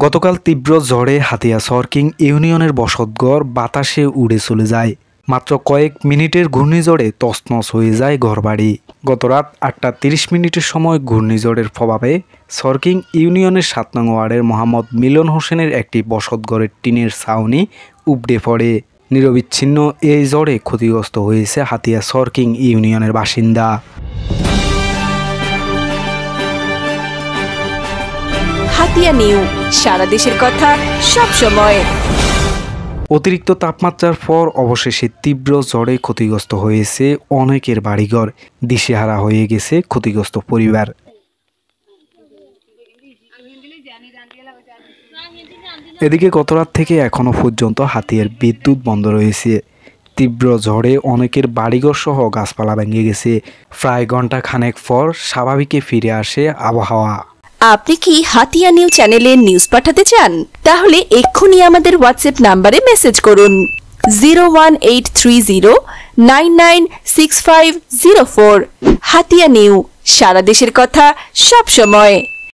গতকাল তীব্র ঝড়ে হাতিয়া সরকিং ইউনিয়নের বসতঘর বাতাসে উড়ে চলে যায়। মাত্র কয়েক মিনিটের ঘূর্ণিঝড়ে তছনছ হয়ে যায় ঘরবাড়ি। গত রাত ৮টা ৩০ সময় ঘূর্ণিঝড়ের প্রভাবে সরকিং ইউনিয়নের ৭ নং ওয়ার্ডের মোহাম্মদ মিলন হোসেনের একটি বসতঘরের টিনের ছাউনি উপড়ে পড়ে। নিরবিচ্ছিন্ন এই ঝড়ে ক্ষতিগ্রস্ত হয়েছে হাতিয়া সরকিং ইউনিয়নের বাসিন্দা। হাতিয়া নিউ, সারা দেশের কথা সব সময়। অতিরিক্ত তাপমাত্রার পর অবশেষে তীব্র ঝড়ে ক্ষতিগ্রস্ত হয়েছে অনেকের বাড়িঘর, দিশেহারা হয়ে গেছে ক্ষতিগ্রস্ত পরিবার। এদিকে গত রাত থেকে এখনো পর্যন্ত হাতিয়ার বিদ্যুৎ বন্ধ রয়েছে। তীব্র ঝড়ে অনেকের বাড়িঘর সহ গাছপালা ভেঙে গেছে। প্রায় ঘন্টা খানেক পর স্বাভাবিকে ফিরে আসে আবহাওয়া। আপনি কি হাতিয়া নিউ চ্যানেলে নিউজ পাঠাতে চান? তাহলে এক্ষুনি আমাদের হোয়াটসঅ্যাপ নাম্বারে মেসেজ করুন 01830996504। হাতিয়া নিউ, সারা দেশের কথা সব সময়।